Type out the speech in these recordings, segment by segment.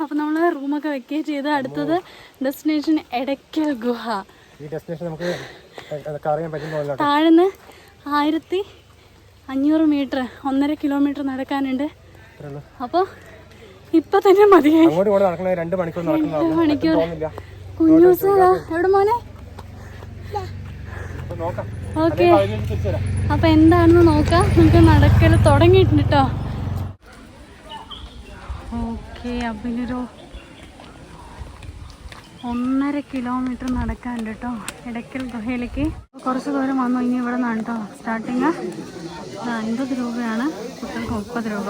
അപ്പൊ നമ്മള് റൂമൊക്കെ വെക്കേറ്റ് ചെയ്ത് അടുത്തത് ഡെസ്റ്റിനേഷൻ എടയ്ക്കൽ ഗുഹ. താഴ്ന്ന് 1500 മീറ്റർ 1.5 കിലോമീറ്റർ നടക്കാനുണ്ട്. അപ്പൊ ഇപ്പൊ തന്നെ മതിയായി 2 മണിക്കൂർ. കുഞ്ഞൂസ് എവിടെ മോനെ? ഓക്കെ, അപ്പൊ എന്താണെന്ന് നോക്കാം. നമുക്ക് നടക്കൽ തുടങ്ങിയിട്ടുണ്ട് കേട്ടോ. ഓക്കെ, അപ്പൊ ഇനിയൊരു 1.5 കിലോമീറ്റർ നടക്കാനുണ്ട് കേട്ടോ എടയ്ക്കൽ ഗുഹയിലേക്ക്. കുറച്ച് ദൂരം വന്നു. ഇനി ഇവിടെ നിന്നാണ് കേട്ടോ സ്റ്റാർട്ടിങ്. 50 രൂപയാണ്, കുട്ടികൾക്ക് 30 രൂപ.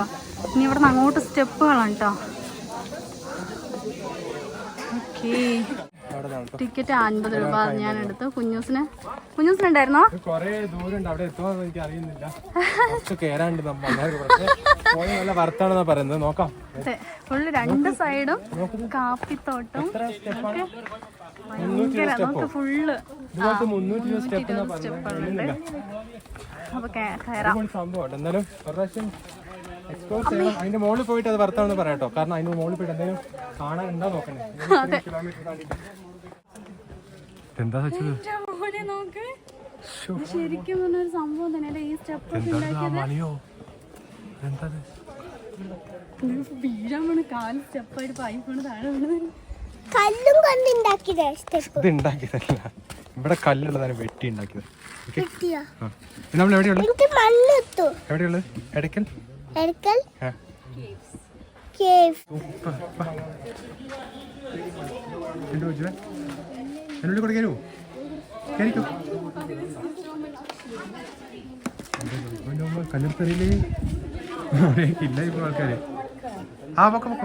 ഇനി ഇവിടെ നിന്ന് അങ്ങോട്ട് സ്റ്റെപ്പുകളാണ് കേട്ടോ. ഓക്കെ, ടിക്കറ്റ് 50 രൂപ ഞാൻ എടുത്തു. കുഞ്ഞൂസിനുണ്ടായിരുന്നോ? ഫുള്ള് 2 സൈഡും കാപ്പിത്തോട്ടം. ഭയങ്കര, നമുക്ക് ഫുള്ള് സ്റ്റെപ്പുകളുണ്ട്. അപ്പൊ കയറാം. അതിന്റെ മുകളിൽ പോയിട്ട് അത് വർത്താണെന്ന് പറയാട്ടോ. കാരണം അതിന്റെ മുകളിൽ പോയിട്ട് എന്തെങ്കിലും കാണാനുണ്ടോ നോക്കണേ. എന്താ ശരിക്കും പറഞ്ഞൊരു സംഭവം തന്നെ. ഈ സ്റ്റെപ്പ് വീഴാൻ പോണ കാല് സ്റ്റെപ്പായിട്ട് പൈപ്പാണ് താഴെ വീണത്. ഇത് ഉണ്ടാക്കിയതല്ല, ഇവിടെ കല്ലുള്ളതാണ് വെട്ടി ഉണ്ടാക്കിയത്. നമ്മൾ എവിടെയുള്ളത്? എടയ്ക്കൽ എന്നോട് കൂടെ കയറുമോ? കയറിക്കോ. കല്ലെടുത്തറിയില്ലേ ഇല്ല ഇപ്പൊ ആൾക്കാര്. പൊക്ക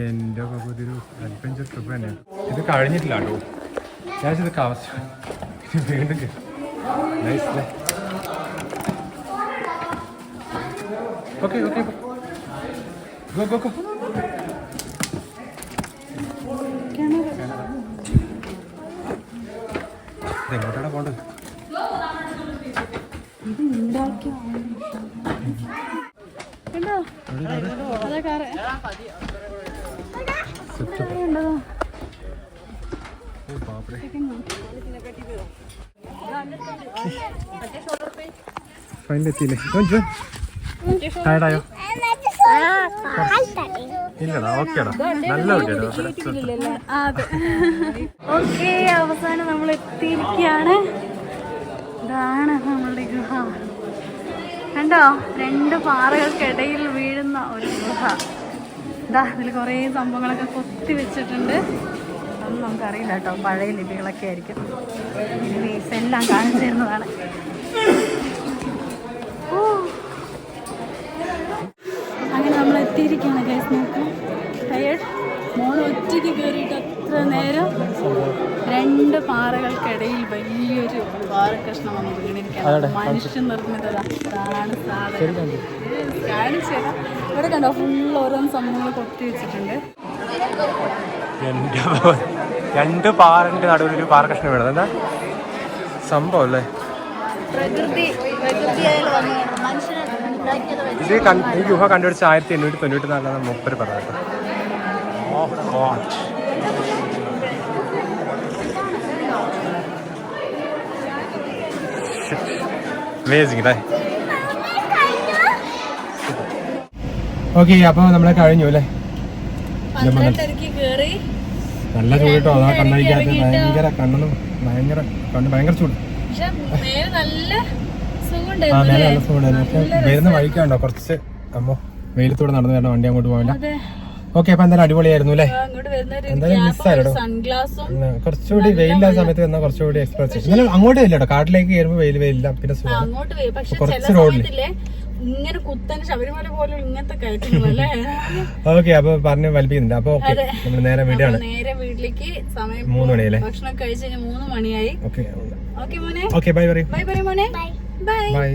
എന്റെ ഇതൊരു അഡ്വഞ്ചർ ട്രിപ്പ് തന്നെയാണ്. ഇത് കഴിഞ്ഞിട്ടില്ല കേട്ടോ. ഞാൻ ഇതൊക്കെ ആവശ്യം വീണ്ടും nice. Okay okay, go go go. എങ്ങോട്ടാണ് പോണ്ടത്? ഫൈനലെത്തിയില്ലേ? ടയർഡായോ? ഇല്ലടാ, ഓക്കെടാ, നല്ല ഓക്കെ. അവസാനം നമ്മൾ എത്തിയിരിക്കുകയാണ്. ഇതാണ് നമ്മളുടെ ഗുഹ. കണ്ടോ, 2 പാറകൾക്കിടയിൽ വീഴുന്ന ഒരു ഗുഹ. ഇതാ, ഇതിൽ കുറേ സംഭവങ്ങളൊക്കെ കൊത്തി വെച്ചിട്ടുണ്ട്. അതൊന്നും നമുക്കറിയില്ല കേട്ടോ, പഴയ ലിപികളൊക്കെ ആയിരിക്കും. ഇനിവേസ് എല്ലാം കാണിച്ചു തരുന്നതാണ്. അങ്ങനെ നമ്മൾ എത്തിയിരിക്കുകയാണ് ഗൈസ്. നോക്കാം, ടയേർഡ് മോൾ ഒറ്റയ്ക്ക് കയറിയിട്ട് അത്ര നേരം 2 പാറകൾക്കിടയിൽ വലിയൊരു പാറക്കഷ്ണം വന്ന് വീണിരിക്കുകയാണ്. മനുഷ്യ നിർമ്മിതതാണ് സാധനം. കാണിച്ചേരാം. ഇവിടെ കണ്ടോ, ഫുള്ള് ഓരോന്ന് സംഭവങ്ങൾ കൊത്തി വെച്ചിട്ടുണ്ട്. 2 പാറന്റെ നടുവിൽ ഒരു പാറക്കഷ്ണം വീണത് എന്താ സംഭവം അല്ലേ? ഇത് ഈ ഗുഹ കണ്ടുപിടിച്ച 1894 മൂപ്പര് പറഞ്ഞത്. അമേസിംഗ് അല്ലേ? ഓക്കെ, അപ്പൊ നമ്മളെ കഴിഞ്ഞു അല്ലേ? നല്ല ചൂട് കേട്ടോ. അതാ കണ്ണടിക്കാത്ത ഭയങ്കര കണ്ണൊന്നും ഭയങ്കര ചൂട്. മേലെ നല്ല സുഖമുണ്ടായിരുന്നു. പക്ഷെ വരുന്ന വഴിക്കാണ്ടോ കുറച്ച് അമ്മോ വെയിലത്തൂടെ നടന്നു വരണം, വണ്ടി അങ്ങോട്ട് പോകില്ല. ഓക്കെ, അപ്പൊ എന്തായാലും അടിപൊളിയായിരുന്നു അല്ലേ? എന്തായാലും മിസ്സായിട്ടോ. കുറച്ചുകൂടി വെയിലില്ലാത്ത സമയത്ത് വന്നാൽ കുറച്ചുകൂടി എക്സ്പ്ലോർ ചെയ്യും. എന്നാലും അങ്ങോട്ട് വരില്ല കേട്ടോ, കാട്ടിലേക്ക് കയറുമ്പോൾ വെയിലില്ല. പിന്നെ കുറച്ച് റോഡില് ഇങ്ങനെ കുത്തൻ ശബരിമല പോലും ഇങ്ങനത്തെ കയറ്റുന്നല്ലേ. ഓക്കെ, അപ്പൊ പറഞ്ഞു വലിപ്പിക്കുന്നുണ്ട്. അപ്പൊ ഓക്കെ, നമ്മൾ നേരെ വീട്ടിലേക്ക് സമയം 3 മണിയല്ലേ? ഭക്ഷണം കഴിച്ച് 3 മണിയായി. ഓക്കെ ഓക്കെ മോനെ, ഓക്കെ, ബൈ പറയും. ബൈ മോനെ, ബൈ.